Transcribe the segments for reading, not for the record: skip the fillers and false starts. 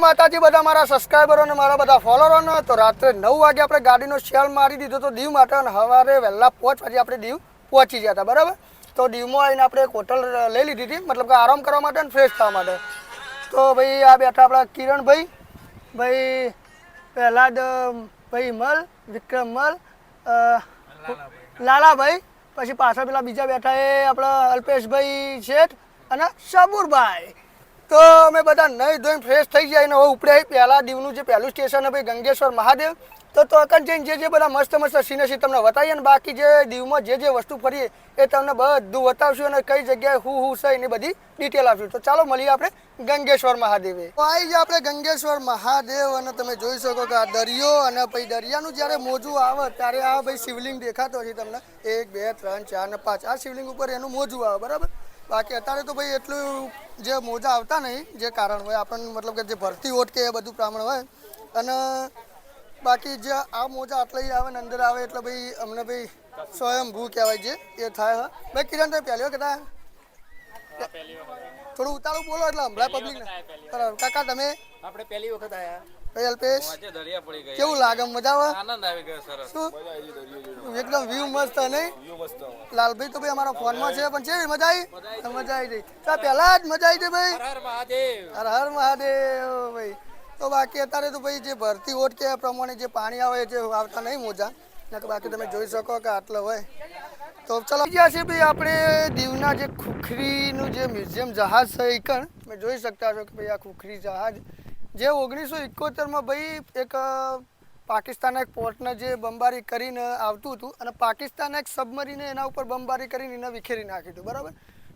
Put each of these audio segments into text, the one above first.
માતાજી બધા મારા સબસ્ક્રાઈબરો અને મારા બધા ફોલોઅરોને. તો રાત્રે 9 વાગે આપણે ગાડીનો સેલ મારી દીધો તો દીવ માટે, અને સવારે વહેલા 5 વાગે આપણે દીવ પહોંચી ગયા હતા. બરાબર. તો દીવમાં આવીને આપણે એક હોટલ લઈ લીધી હતી, મતલબ કે આરામ કરવા માટે અને ફ્રેશ થવા માટે. તો ભાઈ આ બેઠા આપણા કિરણભાઈ, ભાઈ પહેલાદ ભાઈ મલ, વિક્રમ મલ, લાલાભાઈ, પછી પાછળ પેલા બીજા બેઠા એ આપણા અલ્પેશભાઈ શેઠ અને સબુરભાઈ. તો અમે બધા નહીં ધોઈને ફ્રેશ થઈ જાય ને હવે ઉપડે પહેલાં દીવનું જે પહેલું સ્ટેશન ભાઈ ગંગેશ્વર મહાદેવ. તો અકન જઈને જે બધા મસ્ત મસ્ત સિનેસી તમને બતાવીએ ને બાકી જે દીવમાં જે વસ્તુ ફરીએ એ તમને બધું બતાવશું અને કઈ જગ્યાએ હું છે એની બધી ડિટેલ આપશું. તો ચાલો મળીએ આપણે ગંગેશ્વર મહાદેવે. તો આવી જાય આપણે ગંગેશ્વર મહાદેવ અને તમે જોઈ શકો કે આ દરિયો અને પછી દરિયાનું જ્યારે મોજું આવે ત્યારે આ ભાઈ શિવલિંગ દેખાતો હશે તમને 1 2 3 4 અને 5 આ શિવલિંગ ઉપર એનું મોજું આવે. બરાબર. બાકી અત્યારે તો ભાઈ એટલું જે મોજા આવતા નહીં, જે કારણ હોય આપણને મતલબ કે જે ભરતી ઓટ કે એ બધું પ્રમાણે હોય. અને બાકી જે આ મોજા આટલા આવે ને અંદર આવે એટલે ભાઈ અમને ભાઈ સ્વયંભૂ કહેવાય છે એ થાય. હા ભાઈ કિરણભાઈ પહેલી વખત આવ્યા, થોડું ઉતાળું બોલો એટલે હમણાં પબ્લિક ને. બરાબર. કાકા તમે? આપણે પહેલી વખત આવ્યા. ભાઈ અલ્પેશ કેવું લાગે? મજા આવે? આનંદ આવી ગયો. સરસ. શું એકદમ વ્યૂ મસ્ત નહીં? લાલભાઈ તો ભાઈ અમારા ફોનમાં છે પણ છે મજા આવી? મજા આવી ગઈ. પહેલા જ મજા આવી ગઈ ભાઈ. હર હર મહાદેવ. હર હર મહાદેવ ભાઈ. તો બાકી અત્યારે તો ભાઈ જે ભરતી ઓટ કે પ્રમાણે જે પાણી આવે જે આવતા નહીં મોજા, બાકી તમે જોઈ શકો કે આટલો હોય. તો ચલો ગયા છે ભાઈ આપણે દીવના જે ખુખરીનું જે મ્યુઝિયમ જહાજ છે એ કણ તમે જોઈ શકતા છો કે ભાઈ આ ખુખરી જહાજ જે 1971માં ભાઈ એક પાકિસ્તાનના એક પોર્ટને જે બંબારી કરીને આવતું હતું અને પાકિસ્તાનના એક સબમરીને એના ઉપર બંબારી કરીને એને વિખેરી નાખ્યું હતું. બરાબર.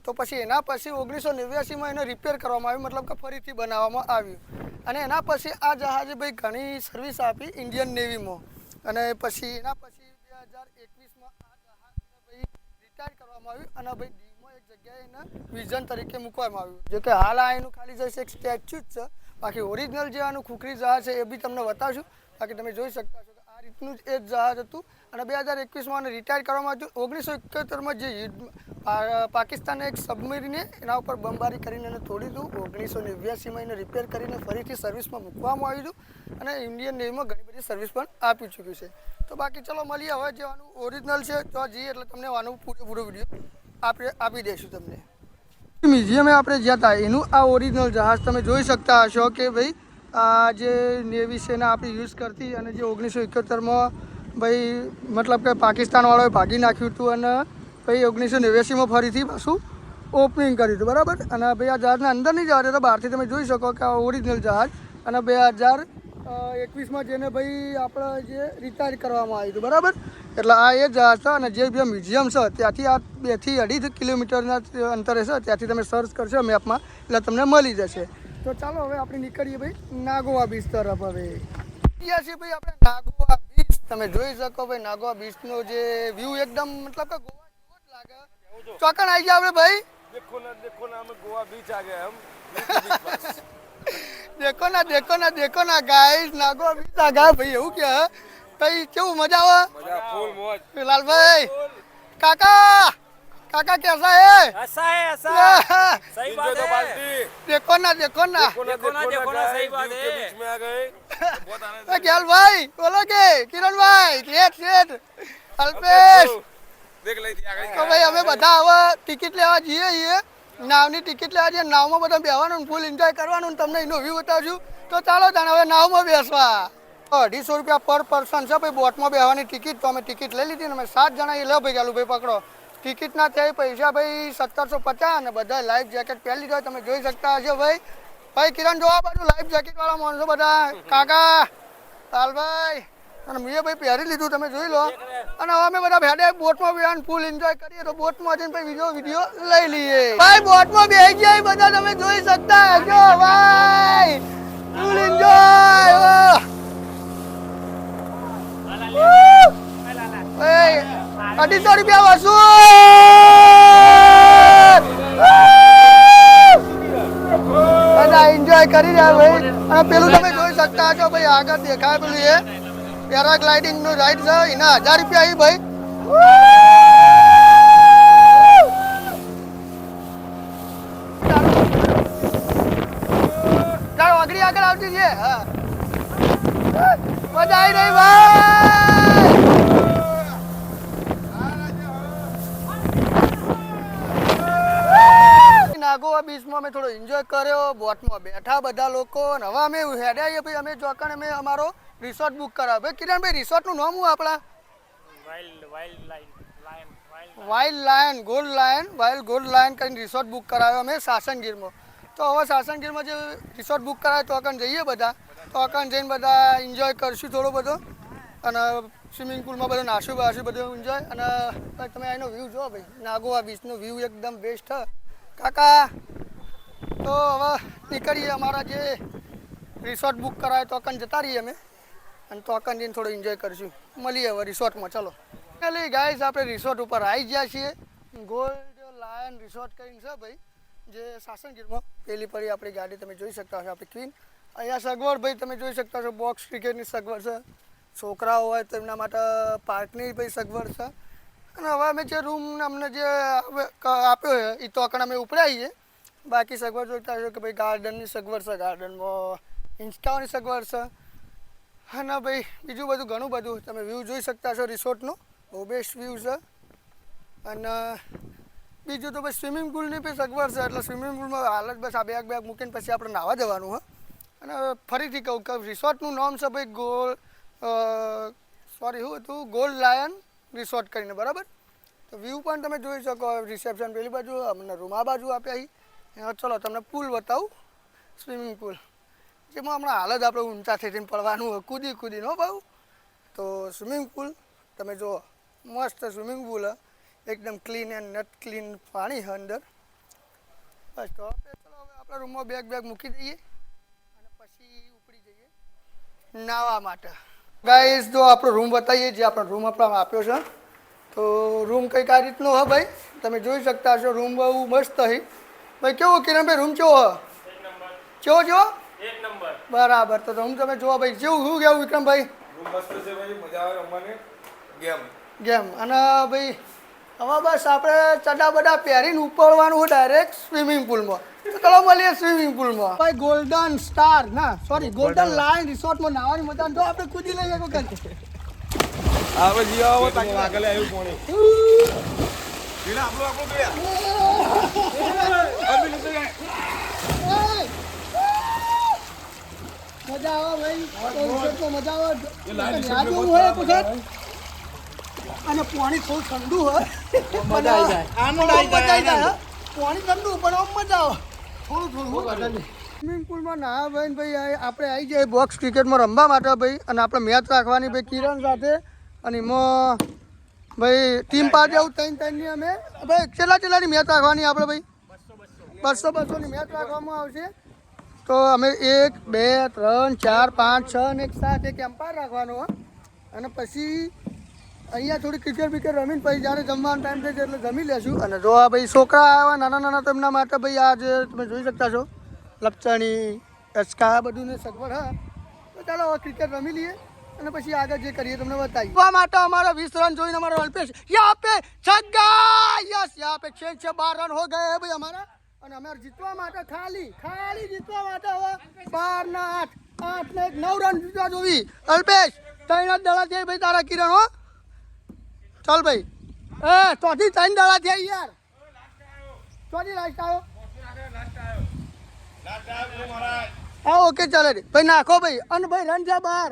તો પછી એના પછી 1989માં એને રિપેર કરવામાં આવ્યું, મતલબ કે ફરીથી બનાવવામાં આવ્યું. અને એના પછી આ જહાજે ભાઈ ઘણી સર્વિસ આપી ઇન્ડિયન નેવીમાં. અને પછી એના પછી 2021માં આ જહાજને ભાઈ રિટાયર કરવામાં આવ્યું અને ભાઈ દીવમાં એક જગ્યાએ એને વિઝન તરીકે મૂકવામાં આવ્યું. જો કે હાલ આ એનું ખાલી જશે એક સ્ટેચ્યુ જ છે. બાકી ઓરિજિનલ જે આનું ખુખરી જહાજ છે એ બી તમને બતાવશું. બાકી તમે જોઈ શકતા છો કે આ રીતનું જ એ જ જહાજ હતું અને 2021માં આને રિટાયર કરવામાં આવ્યું. 1971માં જે યુદ્ધ પાકિસ્તાને એક સબમરીને એના ઉપર બંબારી કરીને એને તોડી હતું. 1989માં એને રિપેર કરીને ફરીથી સર્વિસમાં મૂકવામાં આવ્યું હતું અને ઇન્ડિયન નેવીમાં ઘણી બધી સર્વિસ પણ આપી ચૂક્યું છે. તો બાકી ચલો મળીએ હવે જે આનું ઓરિજિનલ છે તો જઈએ એટલે તમને આનું પૂરેપૂરો વિડીયો આપી દઈશું તમને. મ્યુઝિયમે આપણે જ્યાં હતા એનું આ ઓરિજિનલ જહાજ તમે જોઈ શકતા હશો કે ભાઈ આ જે નેવી સેના આપણી યુઝ કરતી અને જે 1971માં ભાઈ મતલબ કે પાકિસ્તાનવાળાએ ભાગી નાખ્યું હતું અને ભાઈ 1989માં ફરીથી પાછું ઓપનિંગ કર્યું હતું. બરાબર. અને ભાઈ આ જહાજના અંદર નહીં જવા તો બહારથી તમે જોઈ શકો કે આ ઓરિજિનલ જહાજ અને 2021માં જેને ભાઈ આપણે જે રિટાયર કરવામાં આવ્યું હતું. બરાબર. એટલે આ એ જહાજ છે અને જે મ્યુઝિયમ છે ત્યાંથી આ 2 થી 2.5 કિલોમીટરના અંતરે છે. ત્યાંથી તમે સર્ચ કરશો મેપમાં એટલે તમને મળી જશે. તો ચાલો હવે આપણે નીકળીએ ભાઈ નાગોવા બીચ તરફ. હવે છીએ ભાઈ આપણે નાગોવા બીચ. તમે જોઈ શકો ભાઈ નાગોવા બીચનો જે વ્યૂ એકદમ મતલબ કે ગોવા જેવો જ લાગે. ચોકન આવી ગયા આપણે ભાઈ. देखो ना हम गोवा बीच आ गए हम. देखो ना गाइस नागोवा बीच आ ગયા ભાઈ. એવું કે ભાઈ કેવું मजा આવે? मजा फुल मौज. लालभाई काका कैसा है? ऐसा है सही बात है. देखो ना देखो ना सही बात है. बीच में आ गए. बहुत आनंद. क्या भाई बोलो के किरण भाई सेठ अल्पेश देख ली थी आ गई. તો ભાઈ અમે બધા હવે ટિકિટ લેવા જઈએ છીએ. નાવની ટિકિટ લેવા જઈએ. નાવમાં બધા બેસવાનું ફૂલ એન્જોય કરવાનું તમને એનો વ્યૂ બતાવશું. તો ચાલો તાને હવે નાવમાં બેસવા. 250 રૂપિયા પર પર્સન છે ભાઈ બોટમાં બેસવાની ટિકિટ. તો અમે ટિકિટ લઈ લીધી ને અમે 7 જણા એ લે ભાઈ ચાલુ ભાઈ પકડો. ટિકિટના ત્યાં પૈસા ભાઈ 1750 અને બધા લાઈફ જેકેટ પહેરી લીધા તમે જોઈ શકતા હશો ભાઈ. ભાઈ કિરણ જોવા બાજુ લાઈફ જેકેટ વાળા માણસો બધા કાકા લાલભાઈ અને મેં ભાઈ પહેરી લીધું તમે જોઈ લો. અને હવે અમે બધા ભેડે બોટમાં બેસીને ફૂલ એન્જોય કરીએ. તો બોટમાં જઈને ભાઈ વિડીયો લઈ લઈએ. ભાઈ બોટમાં બેસી ગયા બધા તમે જોઈ શકતા હશો ભાઈ. Full enjoy. 250 રૂપિયા વસૂલ. બધા એન્જોય કરી રહ્યા ભાઈ. અને પેલું તમે જોઈ શકતા છો ભાઈ આગળ દેખાય પેલું એ પેરાગ્લાઇડિંગ નું રાઈડ છે એના 1000 રૂપિયા આવી ભાઈ. ચાલો આગળ આગળ આવતી છે હા મજા આવી રહી ભાઈ નાગોવા બીચમાં અમે થોડો એન્જોય કર્યો બોટમાં બેઠા બધા લોકો અને હવે અમે હેડ્યા ભાઈ અમે જોકણ અમે અમારો રિસોર્ટ બુક કરાવ્યો ભાઈ કિરણભાઈ રિસોર્ટનું નામ શું આપણા વાઇલ્ડ ગોલ્ડ લાયન કરીને રિસોર્ટ બુક કરાવ્યો અમે સાસણગીરમાં તો હવે સાસણગીરમાં જે રિસોર્ટ બુક કરાવ્યો તો અકણ જઈએ બધા તો અકણ જઈને બધા એન્જોય કરશું થોડો બધો અને સ્વિમિંગ પુલમાં બધું નાશું બાશું બધું એન્જોય અને તમે એનો વ્યૂ જુઓ ભાઈ નાગોવા બીચનો વ્યૂ એકદમ બેસ્ટ છે કાકા તો હવે નીકળીએ અમારા જે રિસોર્ટ બુક કરાવ્યો તો અકણ જતા રહીએ અમે અને તો અકણ જઈને થોડું એન્જોય કરીશું મળીએ હવે રિસોર્ટમાં ચલો ફાઇનલી ગાઈઝ આપણે રિસોર્ટ ઉપર આવી ગયા છીએ ગોલ્ડ લાયન રિસોર્ટ કરીને છે ભાઈ જે સાસણગીરમાં પેલી પડી આપણી ગાડી તમે જોઈ શકતા હશો આપણી ક્વીન અહીંયા સગવડ ભાઈ તમે જોઈ શકતા હશો બોક્સ ક્રિકેટની સગવડ છે છોકરાઓ હોય તો એમના માટે પાર્કની ભાઈ સગવડ છે અને હવે અમે જે રૂમ અમને જે આપ્યો છે એ તો અકણ અમે ઉપડાવીએ બાકી સગવડ જોઈતા હશો કે ભાઈ ગાર્ડનની સગવડ છે ગાર્ડનમાં ઇન્સ્ટાઓની સગવડ છે અને ભાઈ બીજું બધું ઘણું બધું તમે વ્યૂ જોઈ શકતા છો રિસોર્ટનો બહુ બેસ્ટ વ્યૂ છે અને બીજું તો ભાઈ સ્વિમિંગ પુલની બી સગવડ છે એટલે સ્વિમિંગ પુલમાં હાલત બસ આ બેગ મૂકીને પછી આપણે નાહવા જવાનું હોય અને ફરીથી કહું કે રિસોર્ટનું નામ છે ભાઈ શું હતું ગોલ્ડ લાયન રિસોર્ટ કરીને બરાબર તો વ્યૂ પણ તમે જોઈ શકો રિસેપ્શન પેલી બાજુ અમને રૂમ આ બાજુ આપ્યા ચલો તમને પુલ બતાવું સ્વિમિંગ પુલ જેમાં હમણાં હાલ જ આપણે ઊંચા થઈને પડવાનું હોય કૂદીને હો ભાવ તો સ્વિમિંગ પુલ તમે જુઓ મસ્ત સ્વિમિંગ પુલ એકદમ ક્લીન એન્ડ નટ ક્લીન પાણી છે અંદર બસ તો ચલો હવે આપણા રૂમમાં બેગ મૂકી દઈએ અને પછી ઉપડી જઈએ નાહવા માટે ગાઈઝ જો આપણો રૂમ બતાવીએ જે આપણો રૂમ આપણને આપ્યો છે તો રૂમ કંઈક આ રીતનો હે ભાઈ તમે જોઈ શકતા હશો રૂમ બહુ મસ્ત છે ભાઈ કેવો કિરણભાઈ રૂમ કેવો કેવો એક નંબર બરાબર તો રૂમ તમે જોવો ભાઈ જેવું શું કેવું વિક્રમભાઈ રૂમ મસ્ત છે ભાઈ મજા આવે રમવાની ગેમ અને ભાઈ હવે બસ આપણે ચડા બડા પહેરીને ઉપડવાનું હોય ડાયરેક્ટ સ્વિમિંગ પુલમાં તો ચલો મળીએ સ્વિમિંગ પુલમાં ભાઈ ગોલ્ડન સ્ટાર ના સોરી ગોલ્ડન લાયન રિસોર્ટમાં નાહવાની મજા તો આપણે કૂદી લઈએ વખત આવે જી આવો તાકી આગળ આવ્યું કોણે આપણો બે મજા આવે ભાઈ મજા આવે હોય વખત અને પાણી થોડું ઠંડુ હોય મજા આવી જાય પાણી ઠંડુ પણ આમ મજા આવે થોડું સ્વિમિંગ પુલમાં નાહા ભાઈ આપણે આવી જાય બોક્સ ક્રિકેટમાં રમવા માટે ભાઈ અને આપણે મેચ રાખવાની ભાઈ કિરણ સાથે અને એમાં ભાઈ ટીમ પાર્ટી આવું ત્રણની અમે ભાઈ કેટલાની મેચ રાખવાની આપણે ભાઈ 200-200ની મેચ રાખવામાં આવશે તો અમે 1 2 3 4 5 6 અને 7 એક એમ્પાયર રાખવાનો અને પછી અહીંયા થોડી ક્રિકેટ રમીને પછી જ્યારે જમવાનો ટાઈમ થાય એટલે જમી લેશું અને જો આ ભાઈ છોકરા આવ્યા નાના તો એમના માટે ભાઈ આ જે તમે જોઈ શકતા છો લપચણી અચકા બધું ને સગવડ હા તો ચાલો હવે ક્રિકેટ રમી લઈએ અને પછી આગળ જે કરીએ તમને બતાવીએ આ માટે અમારા 20 રન જોઈને અમારો અલ્પેશ યહાં પે છગ્ગા યસ યહાં પે 12 રન હો ગए हैं भाई हमारा અને અમારે જીતવા માટે ખાલી જીતવા માટે હવે 12 ને 8 ને 9 રન જીતવા જોવી અલ્પેશ 3 જ દડા છે ભાઈ તારા કિરણ હો ચાલ ભાઈ ચોથી 3 દડા થયા યાર ચોથી લાસ્ટ આવ્યો હા ઓકે ચાલે ભાઈ નાખો ભાઈ અને ભાઈ રન છે બહાર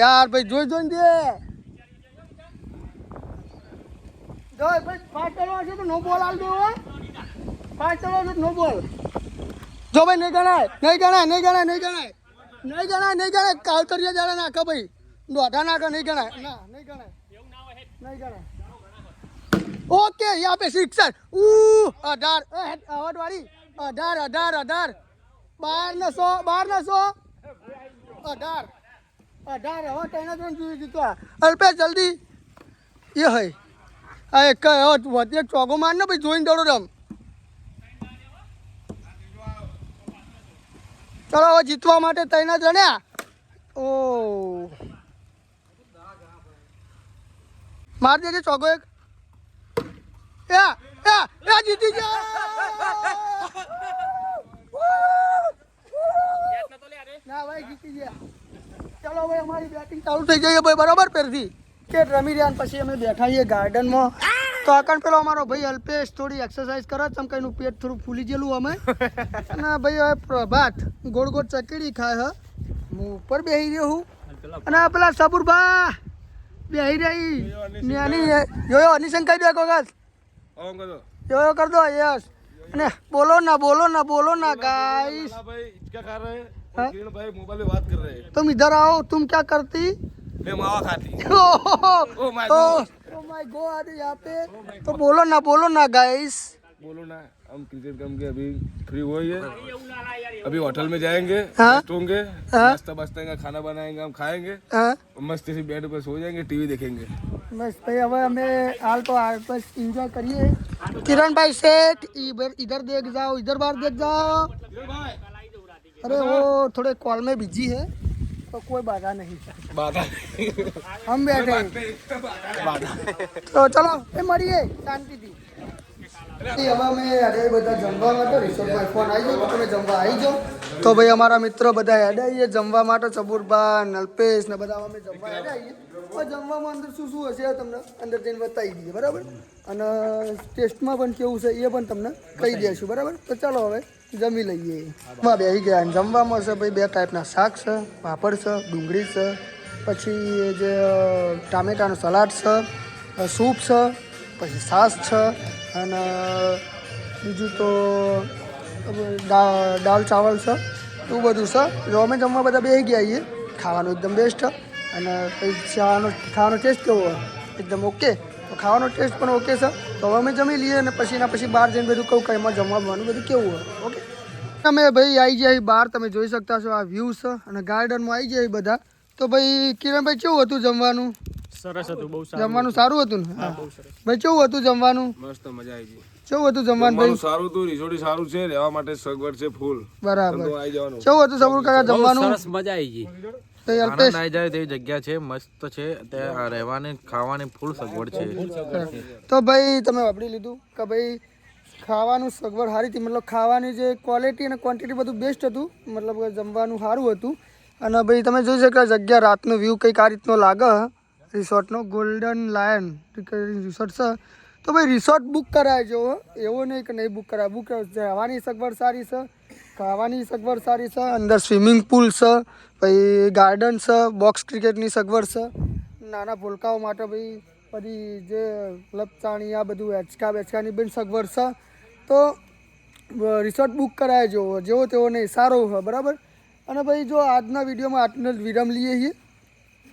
યાર ભાઈ જોઈને દે જો ભાઈ 5 ચડવા છે તો નો બોલ આલ દો 5 ચડવા છે નો બોલ જો ભાઈ નહીં ગણાય કાવતરિયા જયારે નાખો ભાઈ દોઢા નાખો નહીં ગણાય નહીં ગણાય ओके यहाँ पे सिक्सर 18 अवार्ड वाली 18 12 18 હવે તેના ત્રણ જોઈએ જીતવા અલ્પેશ જલ્દી એ હઈ આ એક વધે ચોગો માર ને ભાઈ જોઈને દોડો રમ ચલો હવે જીતવા માટે તૈના જણ્યા ઓ માર દેજે ચોગો એક જીતી ગયા ના ભાઈ જીતી ગયા. ચલો ભાઈ અમારી બેટિંગ ચાલુ થઈ ગઈ છે ભાઈ બરાબર પહેરથી કે રમી રહ્યા ને પછી અમે બેઠા છીએ ગાર્ડનમાં. તો આકણ પેલો અમારો ભાઈ અલ્પેશ થોડી એક્સરસાઇઝ કરે છે, એનું પેટ થોડું ફૂલી ગયેલું અમે. અને ભાઈ હવે પ્રભાત ગોળ ગોળ ચકેડી ખાય હ. હું ઉપર બેસી રહ્યો હું અને પેલા સબુરભા બેસી રહી નાની જોયો અનિશન કહી દો એક વખત જોયો કર દો. યસ અને બોલો ના गाइस भाई क्या कर रहे हैं? किरण भाई मोबाइल में बात कर रहे हैं. तुम इधर आओ. तुम क्या करती? मैं मावा खाती. ओ माय गॉड यहाँ पे तो बोलो ना गाइस. बोलो ना. हम क्रिकेट कम के अभी फ्री हुए हैं. अभी होटल में जाएंगे, हाँ? रेस्ट होंगे, नाश्ता वास्ता का खाना बनाएंगे, हम खाएंगे, हाँ मस्त से बेड पर सो जाएंगे, टीवी देखेंगे. बस भाई હવે અમે હાલ તો બસ એન્જોય કરીએ. કિરણભાઈ શેઠ इधर देख जाओ, इधर बाहर देख जाओ. अरे वो थोड़े कॉल में बिजी है तो कोई बाधा नहीं. हम बैठे તો ચલો એ મળીએ શાંતિથી. હવે અમે અરે બધા જમવા માટે રિસોર્ટમાં ફોન આવી ગયો તમે જમવા આવી જાઓ. તો ભાઈ અમારા મિત્રો બધા હેડ આવીએ જમવા માટે. સબુરબા નલ્પેશ ને બધા અમે જમવા હેડ આવીએ. જમવામાં અંદર શું શું હશે તમને અંદર જઈને બતાવી દઈએ બરાબર. અને ટેસ્ટમાં પણ કેવું છે એ પણ તમને કહી દઈશું બરાબર. તો ચાલો હવે જમી લઈએ. બેસી ગયા જમવામાં છે ભાઈ 2 ટાઈપના શાક છે, પાપડ છે, ડુંગળી છે, પછી જે ટામેટાનું સલાડ છે, સૂપ છે, પછી છાશ છે અને બીજું તો દાળ ચાવલ છે. એવું બધું છે. જો અમે જમવા બધા બેસી ગયા છીએ. ખાવાનું એકદમ બેસ્ટ. અને પછી ખાવાનો ટેસ્ટ કેવો હોય એકદમ ઓકે. તો ખાવાનો ટેસ્ટ પણ ઓકે છે. તો હવે અમે જમી લઈએ અને પછી બહાર જઈને બધું કહું કે એમાં જમવાનું બધું કેવું હોય ઓકે. અમે ભાઈ આવી જાય બહાર તમે જોઈ શકતા છો. આ વ્યૂ છે અને ગાર્ડનમાં આવી જાય બધા. તો ભાઈ કિરણભાઈ કેવું હતું જમવાનું? સરસ હતું, બહુ સારું. જમવાનું સારું હતું ને? હા ભાઈ કેવું હતું જમવાનું? મસ્ત મજા આવી ગઈ. કેવું હતું જમવાનું ભાઈ? સારું હતું, રિસોર્ટ સારું છે, રહેવા માટે સગવડ છે ફૂલ. બરાબર. આવી જવાનું. કેવું હતું સબુર કાકા જમવાનું? સરસ મજા આવી ગઈ. અલ્પેશ આનંદ આવી જાય તેવી જગ્યા છે, મસ્ત છે. ત્યાં રહેવાની ખાવાની ફૂલ સગવડ છે. તો ભાઈ તમે વાપરી લીધું કે ભાઈ ખાવાનું સગવડ સારી હતી. મતલબ ખાવાની જે ક્વોલિટી અને ક્વોન્ટિટી બધું બેસ્ટ હતું. મતલબ કે જમવાનું સારું હતું. અને ભાઈ તમે જોઈ શકો જગ્યા રાતનો વ્યૂ કંઈક આ રીતનો લાગે રિસોર્ટનો. ગોલ્ડન લાયન રિસોર્ટ છે. તો ભાઈ રિસોર્ટ બુક કરાવજો. એવું નહીં કે નહીં બુક કરાવે. બુક રહેવાની સગવડ સારી છે, ખાવાની સગવડ સારી છે, અંદર સ્વિમિંગ પુલ છે, પછી ગાર્ડન છે, બોક્સ ક્રિકેટની સગવડ છે, નાના ભૂલકાઓ માટે ભાઈ બધી જે લપચાણી આ બધું બેચકાની પણ સગવડ છે. તો રિસોર્ટ બુક કરાવજો. જેવો તેવો નહીં, સારો હોય બરાબર. અને ભાઈ જો આજના વિડીયોમાં આટલો જ વિરામ લઈએ છીએ.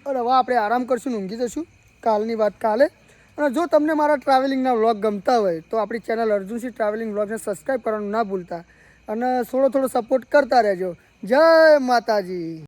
અને હવે આપણે આરામ કરશું, ઊંઘી જશું. કાલની વાત કાલે. અને જો તમને મારા ટ્રાવેલિંગના વ્લોગ ગમતા હોય તો આપણી ચેનલ અર્જુનસિંહ ટ્રાવેલિંગ વ્લોગને સબસ્ક્રાઈબ કરવાનું ના ભૂલતા. અને થોડો સપોર્ટ કરતા રહેજો. જય માતાજી.